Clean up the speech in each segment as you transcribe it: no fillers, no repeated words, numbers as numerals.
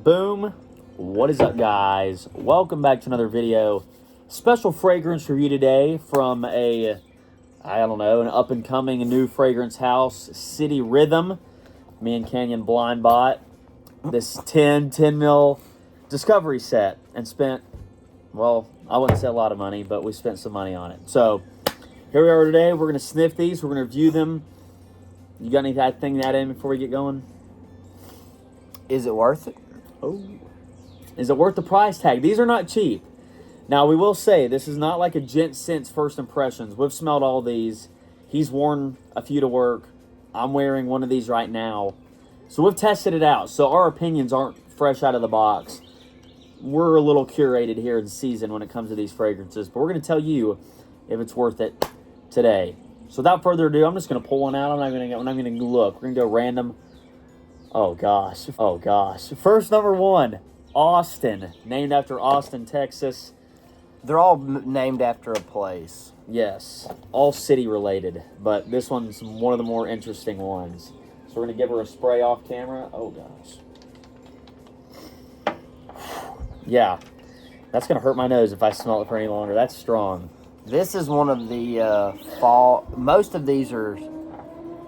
Boom. What is up, guys? Welcome back to another video. Special fragrance review today from an up-and-coming new fragrance house, City Rhythm. Me and Canyon blind bought this 10 mil discovery set and spent, well, I wouldn't say a lot of money, but we spent some money on it. So here we are today. We're going to sniff these. We're going to review them. You got anything to add in before we get going? Is it worth it? Oh, is it worth the price tag? These are not cheap. Now, we will say, this is not like a Gent Scents first impressions. We've smelled all these. He's worn a few to work. I'm wearing one of these right now. So we've tested it out. So our opinions aren't fresh out of the box. We're a little curated here in season when it comes to these fragrances. But we're going to tell you if it's worth it today. So without further ado, I'm just going to pull one out. I'm not going to look. We're going to go random. Oh, gosh. First, number one, Austin. Named after Austin, Texas. They're all named after a place. Yes. All city related. But this one's one of the more interesting ones. So we're going to give her a spray off camera. Oh, gosh. Yeah. That's going to hurt my nose if I smell it for any longer. That's strong. This is one of the fall. Most of these are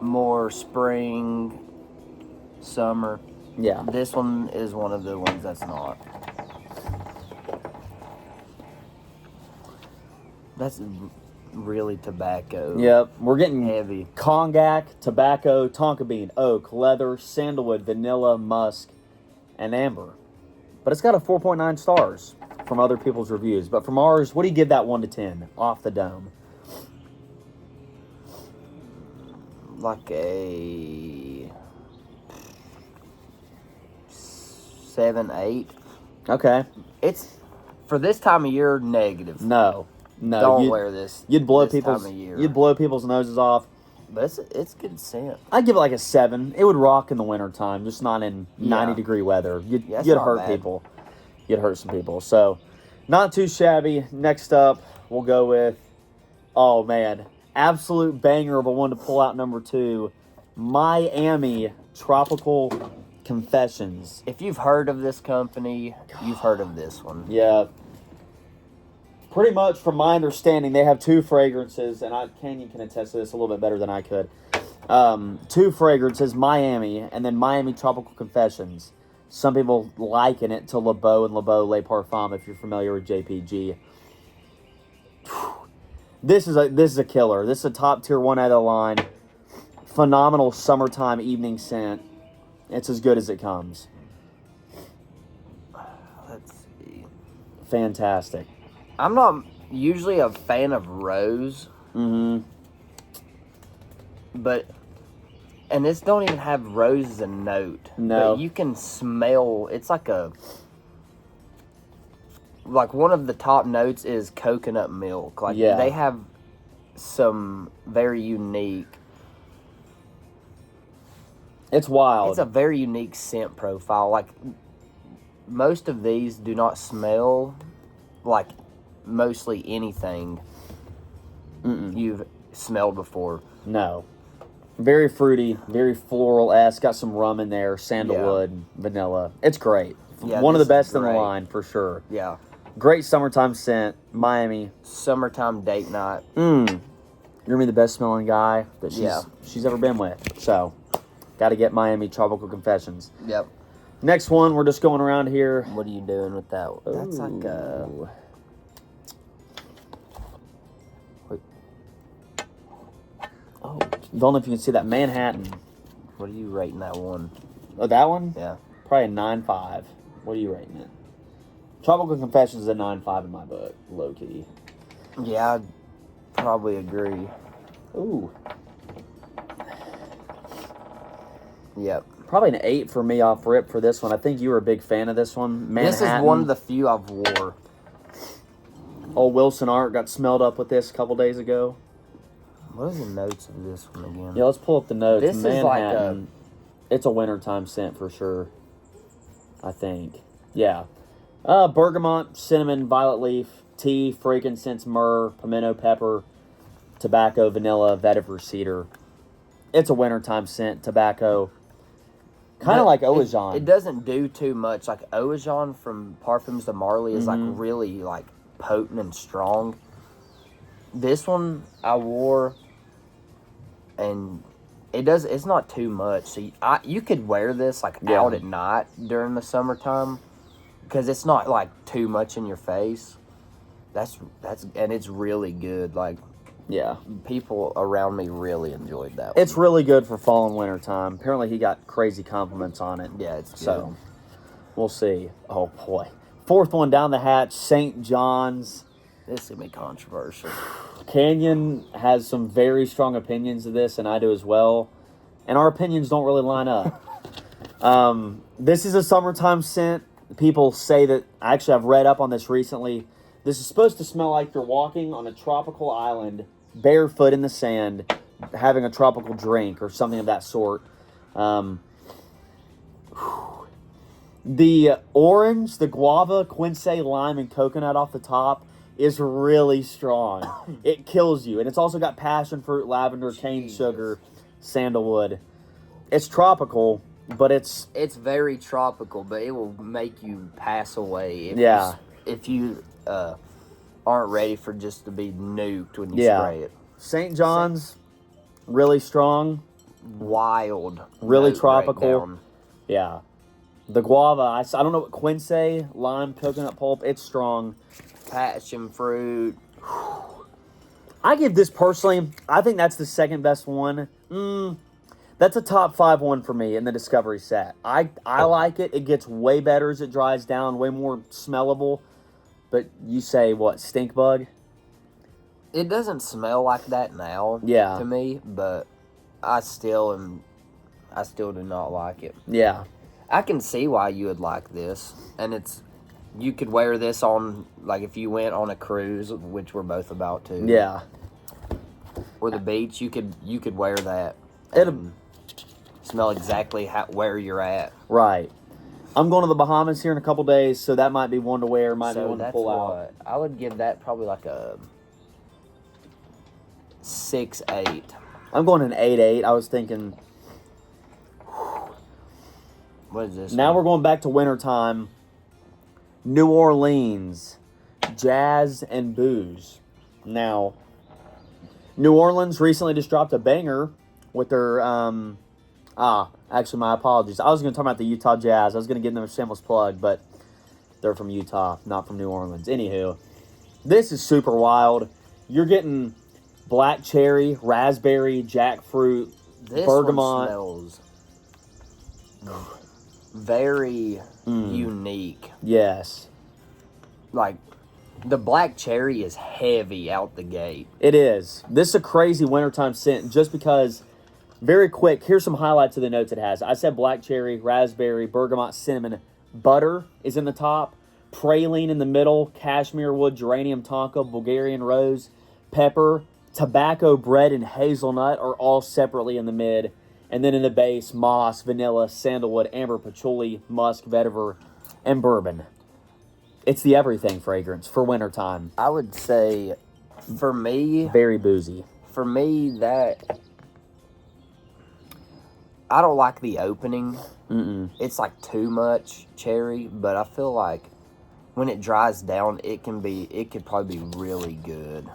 more spring, summer. Yeah. This one is one of the ones that's not. That's really tobacco. Yep. We're getting heavy. Cognac, tobacco, tonka bean, oak, leather, sandalwood, vanilla, musk, and amber. But it's got a 4.9 stars from other people's reviews. But from ours, what do you give that 1 to 10 off the dome? Like a 7, 8. Okay. It's for this time of year negative. No. Don't wear this. You'd blow this people's time of year. You'd blow people's noses off. But it's good scent. I'd give it like a 7. It would rock in the wintertime, just not in 90-degree weather. You'd hurt bad. people. You'd hurt some people. So, not too shabby. Next up, we'll go with, oh man, absolute banger of a one to pull out, number 2, Miami Tropical Confessions. If you've heard of this company, you've heard of this one. Yeah. Pretty much, from my understanding, they have 2 fragrances, and Canyon can attest to this a little bit better than I could. 2 fragrances, Miami, and then Miami Tropical Confessions. Some people liken it to Le Beau and Le Beau Le Parfum, if you're familiar with JPG. This is a killer. This is a top tier, one out of the line. Phenomenal summertime evening scent. It's as good as it comes. Let's see. Fantastic. I'm not usually a fan of rose. Mm-hmm. And this don't even have rose as a note. No. But you can smell, it's like one of the top notes is coconut milk. Like, yeah. They have some very unique. It's wild. It's a very unique scent profile. Like, most of these do not smell like mostly anything you've smelled before. No. Very fruity, very floral-esque. Got some rum in there, sandalwood, vanilla. It's great. Yeah, one of the best in the great. line, for sure. Yeah. Great summertime scent, Miami. Summertime date night. You're going to be the best smelling guy that she's ever been with. So, got to get Miami Tropical Confessions. Yep. Next one, we're just going around here. What are you doing with that? That's like a... Oh, don't know if you can see that Manhattan. What are you rating that one? Oh, that one? Yeah. Probably a 9.5. What are you rating it? Tropical Confessions is a 9.5 in my book, low key. Yeah, I'd probably agree. Ooh. Yep. Probably an 8 for me off rip for this one. I think you were a big fan of this one. Manhattan. This is one of the few I've wore. Old Wilson Art got smelled up with this a couple days ago. What are the notes of this one again? Yeah, let's pull up the notes. This Manhattan, is like a... It's a wintertime scent for sure, I think. Yeah. Bergamot, cinnamon, violet leaf, tea, frankincense, myrrh, pimento pepper, tobacco, vanilla, vetiver cedar. It's a wintertime scent, tobacco. Kind of But like Oajon. It doesn't do too much. Like Oajon from Parfums de Marly is like really like potent and strong. This one I wore, and it's not too much. So you could wear this like out at night during the summertime, because it's not like too much in your face. And it's really good. Like, yeah. people around me really enjoyed that one. It's really good for fall and winter time. Apparently he got crazy compliments on it. Yeah, it's good. So, we'll see. Oh, boy. Fourth one down the hatch, St. John's. This is going to be controversial. Canyon has some very strong opinions of this, and I do as well. And our opinions don't really line up. This is a summertime scent. People say that, actually I've read up on this recently, this is supposed to smell like you're walking on a tropical island, barefoot in the sand, having a tropical drink or something of that sort. The orange, the guava, quince, lime, and coconut off the top is really strong. It kills you. And it's also got passion fruit, lavender, cane sugar, sandalwood. It's tropical, but it's very tropical, but it will make you pass away if you aren't ready for just to be nuked when you spray it. St. John's, really strong. Wild. Really note tropical. right down. Yeah. The guava, I don't know what quince, lime, coconut pulp, it's strong. Passion fruit. I give this personally, I think that's the second best one. That's a top 5 one for me in the Discovery set. I like it. It gets way better as it dries down, way more smellable. But you say, what, stink bug? It doesn't smell like that now to me, but I still do not like it. Yeah. I can see why you would like this. And you could wear this on, like, if you went on a cruise, which we're both about to. Yeah. Or the beach, you could wear that. It'll smell exactly where you're at. Right. I'm going to the Bahamas here in a couple days, so that might be one to wear, might be one to pull out. I would give that probably like a 6-8. I'm going an 8-8. I was thinking. What is this? Now we're going back to wintertime. New Orleans, Jazz and Booze. Now, New Orleans recently just dropped a banger with their, actually my apologies. I was going to talk about the Utah Jazz. I was going to give them a shameless plug, but they're from Utah, not from New Orleans. Anywho, this is super wild. You're getting black cherry, raspberry, jackfruit, bergamot. One smells very unique. Yes. Like, the black cherry is heavy out the gate. It is. This is a crazy wintertime scent just because, very quick, here's some highlights of the notes it has. I said black cherry, raspberry, bergamot, cinnamon. Butter is in the top. Praline in the middle. Cashmere wood, geranium, tonka, Bulgarian rose, pepper, tobacco, bread, and hazelnut are all separately in the mid. And then in the base, moss, vanilla, sandalwood, amber, patchouli, musk, vetiver, and bourbon. It's the everything fragrance for wintertime. I would say, for me... Very boozy. For me, that... I don't like the opening. It's like too much cherry, but I feel like when it dries down, it could probably be really good.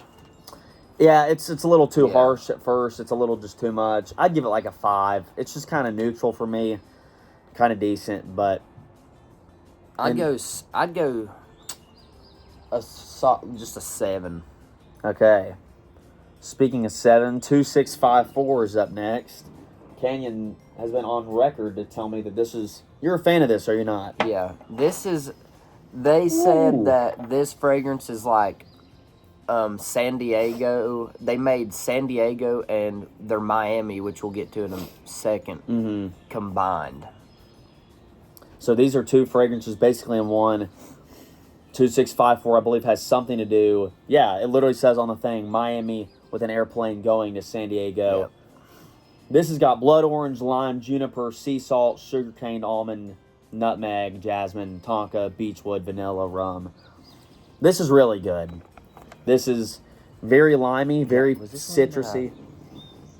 Yeah, it's a little too harsh at first. It's a little just too much. I'd give it like a 5. It's just kind of neutral for me. Kind of decent, but... I'd go just a 7. Okay. Speaking of 7, 2654 is up next. Canyon has been on record to tell me that this is... You're a fan of this, are you not? Yeah. This is... They said that this fragrance is like San Diego. They made San Diego and their Miami, which we'll get to in a second, combined. So these are 2 fragrances basically in one. 2654, I believe, has something to do... Yeah, it literally says on the thing, Miami with an airplane going to San Diego. Yep. This has got blood orange, lime, juniper, sea salt, sugarcane, almond, nutmeg, jasmine, tonka, beechwood, vanilla, rum. This is really good. This is very limey, very citrusy.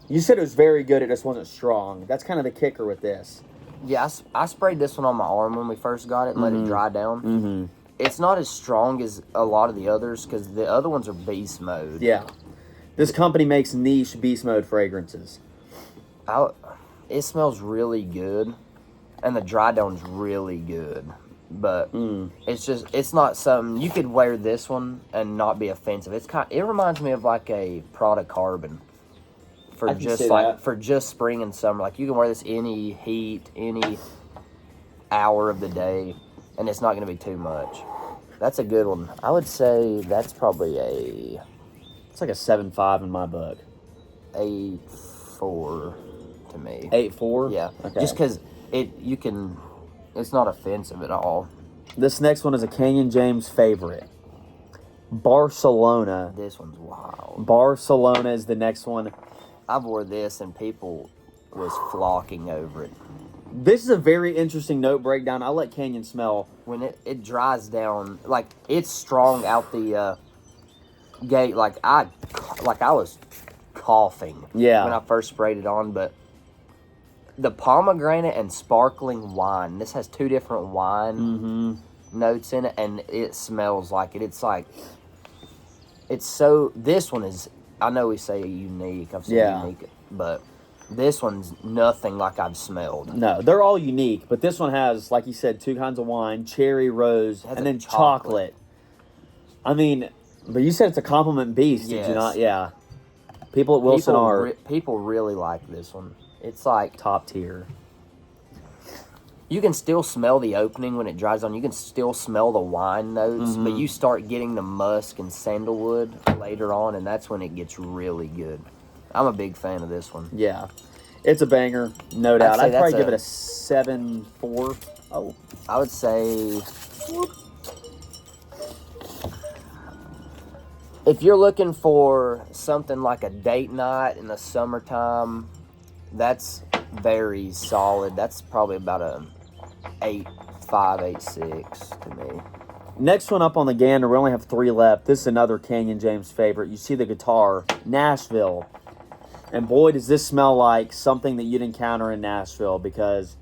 You said it was very good, it just wasn't strong. That's kind of the kicker with this. Yeah, I sprayed this one on my arm when we first got it and let it dry down. Mm-hmm. It's not as strong as a lot of the others because the other ones are beast mode. Yeah. This company makes niche beast mode fragrances. It smells really good, and the dry down's really good. But it's not something you could wear this one and not be offensive. It reminds me of like a Prada Carbon I can see that. for just spring and summer. Like you can wear this any heat, any hour of the day, and it's not going to be too much. That's a good one. I would say that's probably It's like a 7.5 in my book. 8.4 to me. 8.4? Yeah, Okay. just because it's not offensive at all. This next one is a Canyon James favorite. Barcelona. This one's wild. Barcelona is the next one. I wore this and people was flocking over it. This is a very interesting note breakdown. I'll let Canyon smell. When it dries down, like it's strong out the gate. Like I was coughing Yeah. when I first sprayed it on, but the pomegranate and sparkling wine. This has two different wine notes in it, and it smells like it. It's like This one is. I know we say unique. I've said unique, but this one's nothing like I've smelled. No, they're all unique, but this one has, like you said, two kinds of wine: cherry, rose, and then chocolate. I mean, but you said it's a compliment beast, did you not? Yeah. People at Wilson people really like this one. It's like top tier. You can still smell the opening when it dries on. You can still smell the wine notes, but you start getting the musk and sandalwood later on, and that's when it gets really good. I'm a big fan of this one. Yeah. It's a banger, no doubt. I'd probably give it a 7.4. Oh. I would say if you're looking for something like a date night in the summertime, that's very solid. That's probably about a 8.5, 8.6 to me. Next one up on the gander, we only have 3 left. This is another Canyon James favorite. You see the guitar, Nashville. And boy, does this smell like something that you'd encounter in Nashville, because,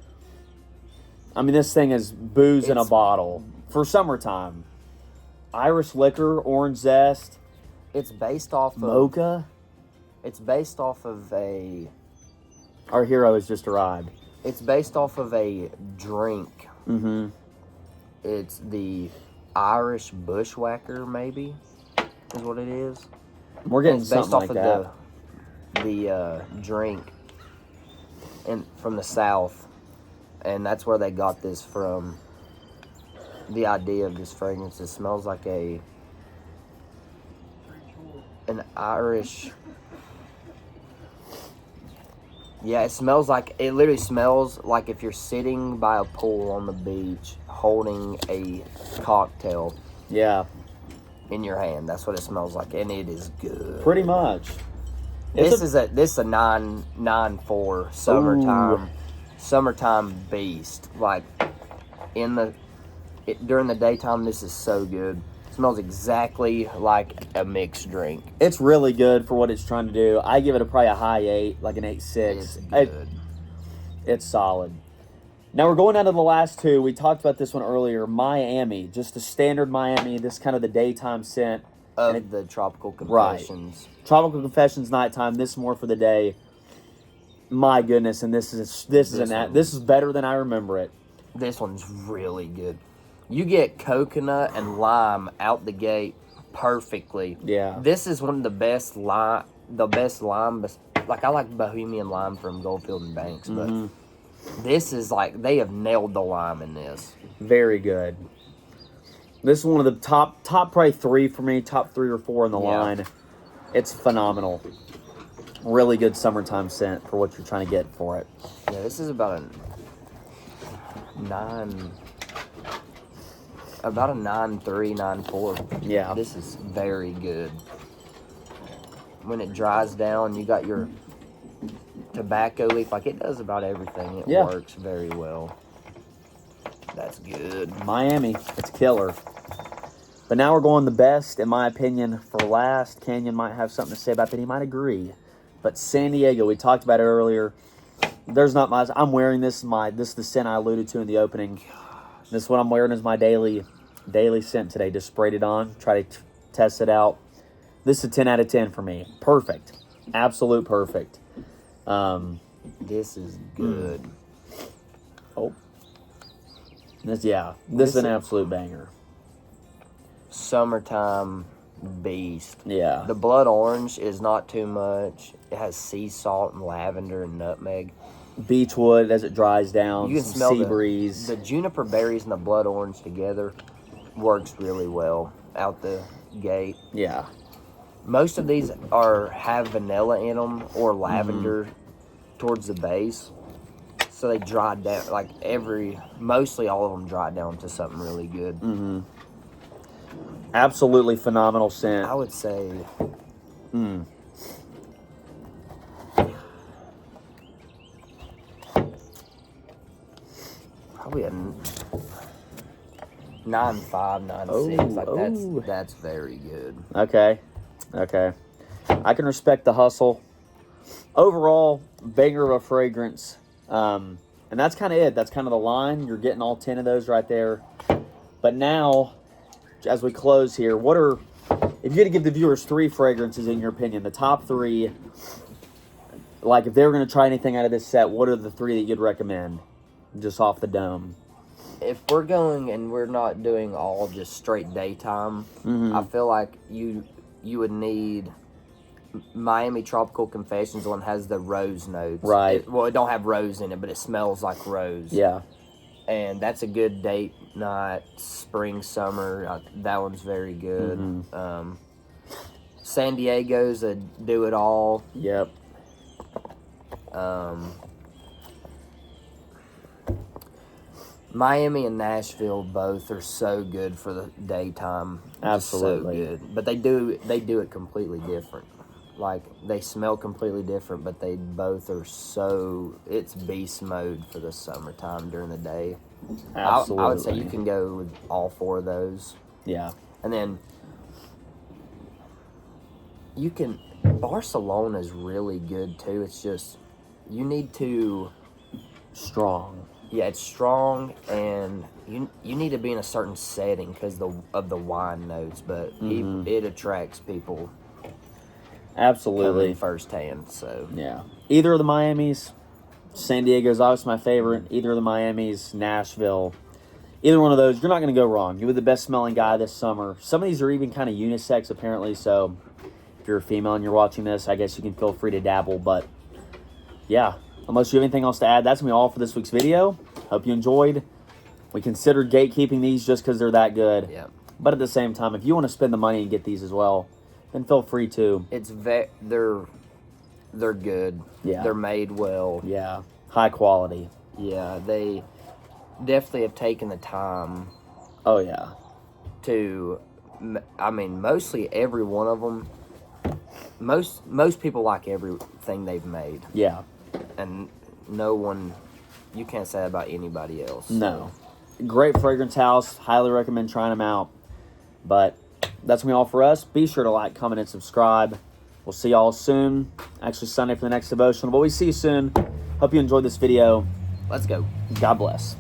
I mean, this thing is booze in a bottle for summertime. Irish liquor, orange zest. It's based off of... Mocha. It's based off of a... Our hero has just arrived. It's based off of a drink. Mm-hmm. It's the Irish Bushwhacker, maybe, is what it is. We're getting something like that. The drink from the South, and that's where they got this from. The idea of this fragrance, it smells like an Irish. Yeah, it literally smells like if you're sitting by a pool on the beach holding a cocktail. Yeah. In your hand. That's what it smells like, and it is good. Pretty much. This is a 9.4 summertime beast. Like during the daytime, this is so good. It smells exactly like a mixed drink. It's really good for what it's trying to do. I give it probably a high 8, like an 8.6. It's good. It's solid. Now we're going down to the last 2. We talked about this one earlier. Miami, just the standard Miami. This kind of the daytime scent of the Tropical Confessions. Right. Tropical Confessions nighttime. This more for the day. My goodness, and this is better than I remember it. This one's really good. You get coconut and lime out the gate perfectly. Yeah. This is one of the best lime. Like I like Bohemian lime from Goldfield and Banks, but this is like they have nailed the lime in this. Very good. This is one of the top probably 3 for me, top 3 or 4 in the line. It's phenomenal. Really good summertime scent for what you're trying to get for it. Yeah, this is about a 9.3, 9.4. Yeah. This is very good. When it dries down, you got your tobacco leaf. Like, it does about everything. It works very well. That's good. Miami. It's killer. But now we're going the best, in my opinion, for last. Canyon might have something to say about that. He might agree. But San Diego, we talked about it earlier. There's not much. I'm wearing this. This is the scent I alluded to in the opening. This is what I'm wearing as my daily scent today. Just sprayed it on. Try to test it out. This is a 10 out of 10 for me. Perfect. Absolute perfect. This is good. Oh. This is an absolute banger. Summertime beast. Yeah. The blood orange is not too much. It has sea salt and lavender and nutmeg. Beechwood as it dries down. You can some smell sea breeze. the juniper berries and the blood orange together. Works really well out the gate. Yeah. Most of these have vanilla in them or lavender towards the base. So they dry down, mostly all of them dry down to something really good. Absolutely phenomenal scent. I would say probably a 9.5, 9.6. That's very good. Okay. I can respect the hustle. Overall, banger of a fragrance. And that's kind of it. That's kind of the line. You're getting all 10 of those right there. But now, as we close here, if you're going to give the viewers 3 fragrances in your opinion, the top 3, like if they were going to try anything out of this set, what are the 3 that you'd recommend? Just off the dome. If we're going and we're not doing all just straight daytime, I feel like you would need Miami Tropical Confessions. One has the rose notes. Right. It don't have rose in it, but it smells like rose. Yeah. And that's a good date night, spring, summer. That one's very good. San Diego's a do it all. Yep. Miami and Nashville both are so good for the daytime. Absolutely. So good. But they do it completely different. Like, they smell completely different, but they both are it's beast mode for the summertime during the day. Absolutely. I would say you can go with all 4 of those. Yeah. And then Barcelona's really good too. It's just, you need to... Strong. Yeah, it's strong, and you need to be in a certain setting because of the wine notes, but it attracts people. Absolutely. Firsthand, so. Yeah. Either of the Miamis, San Diego's obviously my favorite. Either of the Miamis, Nashville, either one of those, you're not going to go wrong. You're the best smelling guy this summer. Some of these are even kind of unisex, apparently, so if you're a female and you're watching this, I guess you can feel free to dabble, but yeah. Unless you have anything else to add, that's going to be all for this week's video. Hope you enjoyed. We considered gatekeeping these just because they're that good. Yeah. But at the same time, if you want to spend the money and get these as well, then feel free to. They're good. Yeah. They're made well. Yeah. High quality. Yeah, they definitely have taken the time. Oh, yeah. Mostly every one of them. Most people like everything they've made. Yeah. And you can't say that about anybody else. No. Great fragrance house. Highly recommend trying them out. But that's going to be all for us. Be sure to like, comment, and subscribe. We'll see y'all soon. Actually, Sunday for the next devotional. But we see you soon. Hope you enjoyed this video. Let's go. God bless.